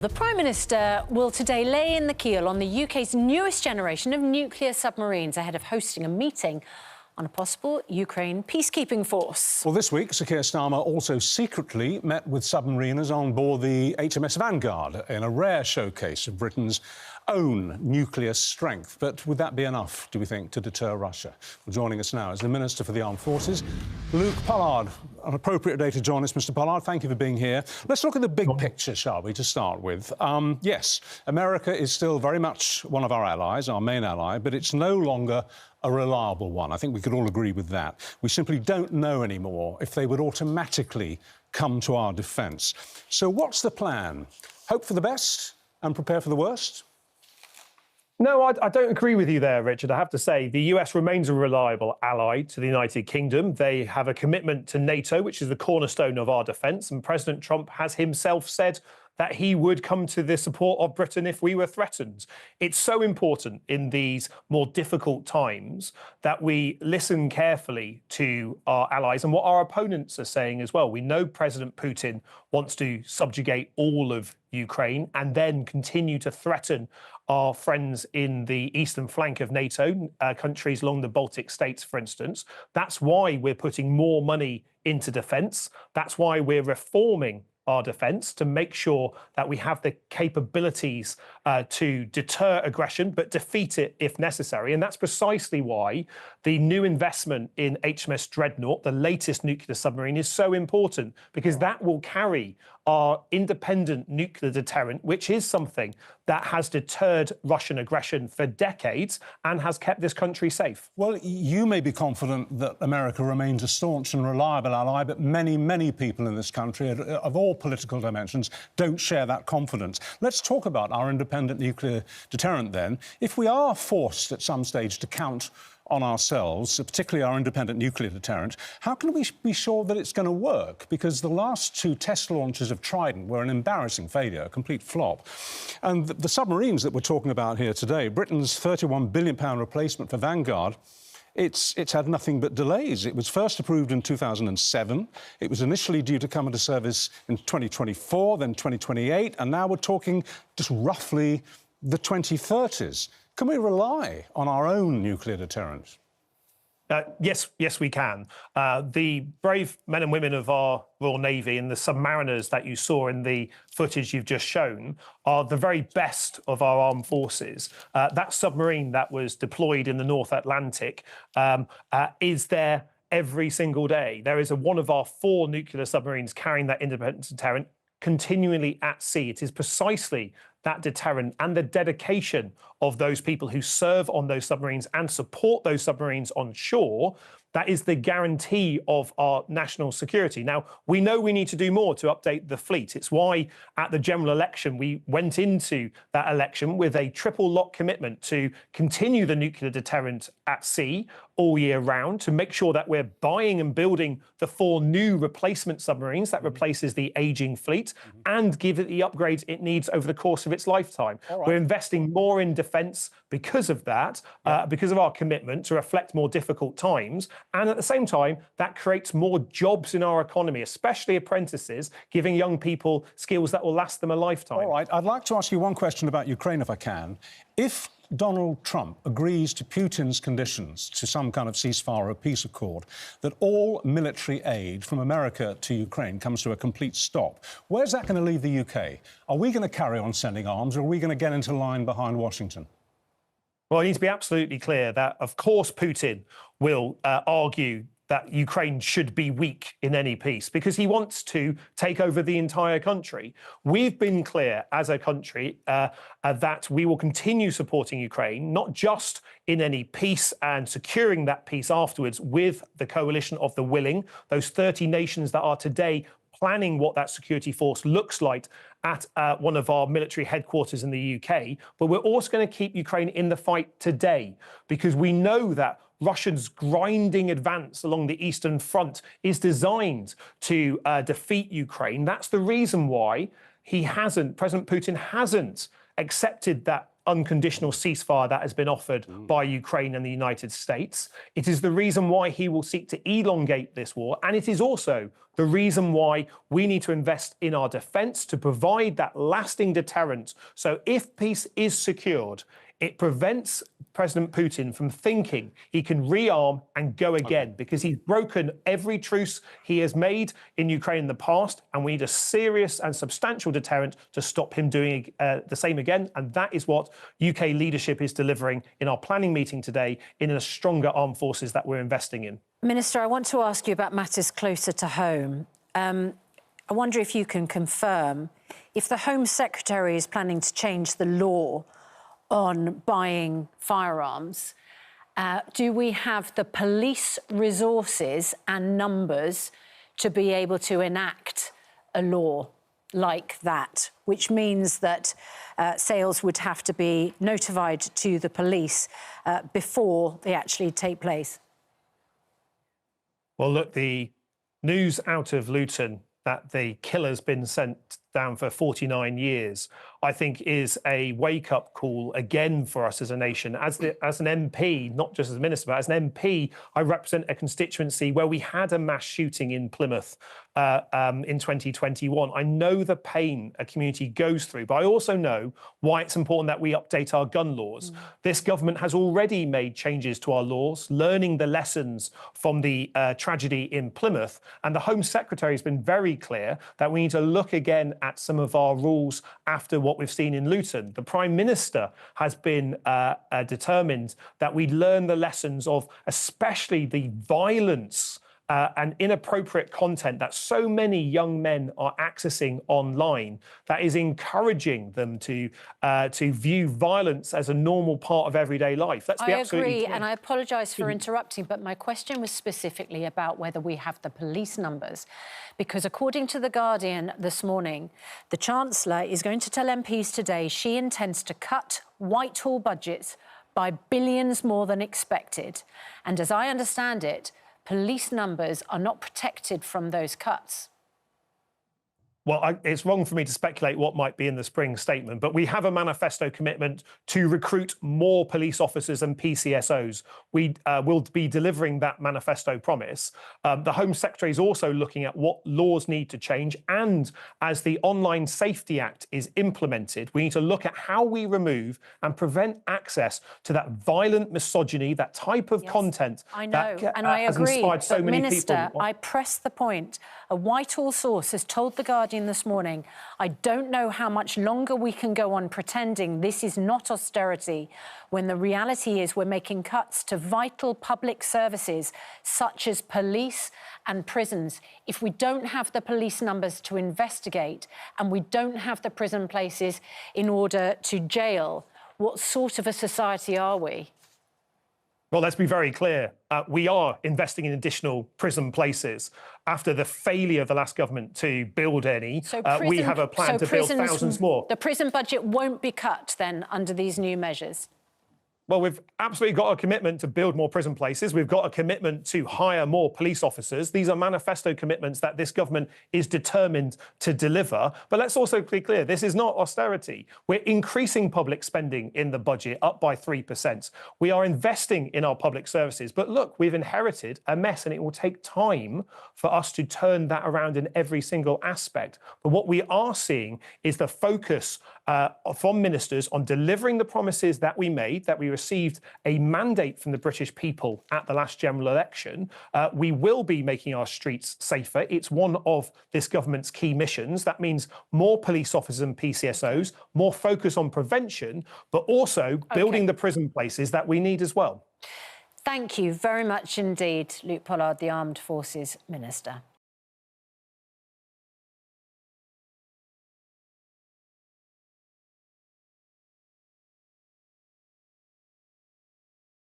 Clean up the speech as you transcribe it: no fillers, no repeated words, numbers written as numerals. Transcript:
The Prime Minister will today lay in the keel on the UK's newest generation of nuclear submarines ahead of hosting a meeting on a possible Ukraine peacekeeping force. Well, this week, Sir Keir Starmer also secretly met with submariners on board the HMS Vanguard in a rare showcase of Britain's own nuclear strength. But would that be enough, do we think, to deter Russia? Well, joining us now is the Minister for the Armed Forces, Luke Pollard. An appropriate day to join us, Mr Pollard. Thank you for being here. Let's look at the big picture, shall we, to start with. Yes, America is still very much one of our allies, our main ally, but it's no longer a reliable one. I think we could all agree with that. We simply don't know anymore if they would automatically come to our defence. So what's the plan? Hope for the best and prepare for the worst? No, I don't agree with you there, Richard. I have to say, the US remains a reliable ally to the United Kingdom. They have a commitment to NATO, which is the cornerstone of our defence. And President Trump has himself said that he would come to the support of Britain if we were threatened. It's so important in these more difficult times that we listen carefully to our allies and what our opponents are saying as well. We know President Putin wants to subjugate all of Ukraine and then continue to threaten our friends in the eastern flank of NATO, countries along the Baltic states, for instance. That's why we're putting more money into defence. That's why we're reforming our defence to make sure that we have the capabilities to deter aggression, but defeat it if necessary. And that's precisely why the new investment in HMS Dreadnought, the latest nuclear submarine, is so important, because that will carry our independent nuclear deterrent, which is something that has deterred Russian aggression for decades and has kept this country safe. Well, you may be confident that America remains a staunch and reliable ally, but many, many people in this country, of all political dimensions, don't share that confidence. Let's talk about our independent nuclear deterrent then. If we are forced at some stage to count on ourselves, particularly our independent nuclear deterrent, how can we be sure that it's going to work? Because the last two test launches of Trident were an embarrassing failure, a complete flop. And the submarines that we're talking about here today, Britain's £31 billion replacement for Vanguard, it's had nothing but delays. It was first approved in 2007. It was initially due to come into service in 2024, then 2028, and now we're talking just roughly the 2030s. Can we rely on our own nuclear deterrent? Yes, we can. The brave men and women of our Royal Navy and the submariners that you saw in the footage you've just shown are the very best of our armed forces. That submarine that was deployed in the North Atlantic is there every single day. There is one of our 4 nuclear submarines carrying that independent deterrent continually at sea. It is precisely that deterrent and the dedication of those people who serve on those submarines and support those submarines on shore that is the guarantee of our national security. Now, we know we need to do more to update the fleet. It's why at the general election, we went into that election with a triple lock commitment to continue the nuclear deterrent at sea all year round, to make sure that we're buying and building the 4 new replacement submarines that replaces the ageing fleet and give it the upgrades it needs over the course of its lifetime. Right. We're investing more in defence because of that, because of our commitment to reflect more difficult times. And at the same time, that creates more jobs in our economy, especially apprentices, giving young people skills that will last them a lifetime. All right. I'd like to ask you one question about Ukraine, if I can. If Donald Trump agrees to Putin's conditions to some kind of ceasefire or peace accord, that all military aid from America to Ukraine comes to a complete stop, where's that going to leave the UK? Are we going to carry on sending arms, or are we going to get into line behind Washington? Well, it needs to be absolutely clear that, of course, Putin will argue that Ukraine should be weak in any peace because he wants to take over the entire country. We've been clear as a country that we will continue supporting Ukraine, not just in any peace and securing that peace afterwards with the coalition of the willing, those 30 nations that are today planning what that security force looks like at one of our military headquarters in the UK. But we're also going to keep Ukraine in the fight today because we know that Russia's grinding advance along the Eastern Front is designed to defeat Ukraine. That's the reason why President Putin hasn't accepted that unconditional ceasefire that has been offered by Ukraine and the United States. It is the reason why he will seek to elongate this war. And it is also the reason why we need to invest in our defence to provide that lasting deterrent. So if peace is secured, it prevents President Putin from thinking he can rearm and go again, because he's broken every truce he has made in Ukraine in the past, and we need a serious and substantial deterrent to stop him doing the same again. And that is what UK leadership is delivering in our planning meeting today, in a stronger armed forces that we're investing in. Minister, I want to ask you about matters closer to home. I wonder if you can confirm if the Home Secretary is planning to change the law on buying firearms. Do we have the police resources and numbers to be able to enact a law like that, which means that sales would have to be notified to the police before they actually take place? Well, look, the news out of Luton that the killer's been sent down for 49 years, I think is a wake-up call again for us as a nation. As an MP, not just as a minister, but as an MP, I represent a constituency where we had a mass shooting in Plymouth in 2021. I know the pain a community goes through, but I also know why it's important that we update our gun laws. This government has already made changes to our laws, learning the lessons from the tragedy in Plymouth, and the Home Secretary has been very clear that we need to look again at some of our rules after what we've seen in Luton. The Prime Minister has been determined that we learn the lessons of especially the violence and inappropriate content that so many young men are accessing online, that is encouraging them to view violence as a normal part of everyday life. Let's be absolutely agree, clear. and I apologise for interrupting, but my question was specifically about whether we have the police numbers, because according to The Guardian this morning, the Chancellor is going to tell MPs today she intends to cut Whitehall budgets by billions more than expected. And as I understand it, police numbers are not protected from those cuts. Well, it's wrong for me to speculate what might be in the spring statement, but we have a manifesto commitment to recruit more police officers and PCSOs. We will be delivering that manifesto promise. The Home Secretary is also looking at what laws need to change. And as the Online Safety Act is implemented, we need to look at how we remove and prevent access to that violent misogyny, that type of content I know, that and I has agree, inspired so but many Minister, people. I press the point. A Whitehall source has told The Guardian this morning, I don't know how much longer we can go on pretending this is not austerity when the reality is we're making cuts to vital public services such as police and prisons. If we don't have the police numbers to investigate and we don't have the prison places in order to jail, what sort of a society are we? Well, let's be very clear. We are investing in additional prison places. After the failure of the last government to build any, we have a plan to build thousands more. The prison budget won't be cut, then, under these new measures? Well, we've absolutely got a commitment to build more prison places. We've got a commitment to hire more police officers. These are manifesto commitments that this government is determined to deliver. But let's also be clear, this is not austerity. We're increasing public spending in the budget up by 3%. We are investing in our public services. But look, we've inherited a mess, and it will take time for us to turn that around in every single aspect. But what we are seeing is the focus from ministers on delivering the promises that we made, that we received a mandate from the British people at the last general election. We will be making our streets safer. It's one of this government's key missions. That means more police officers and PCSOs, more focus on prevention, but also building the prison places that we need as well. Thank you very much indeed, Luke Pollard, the Armed Forces Minister.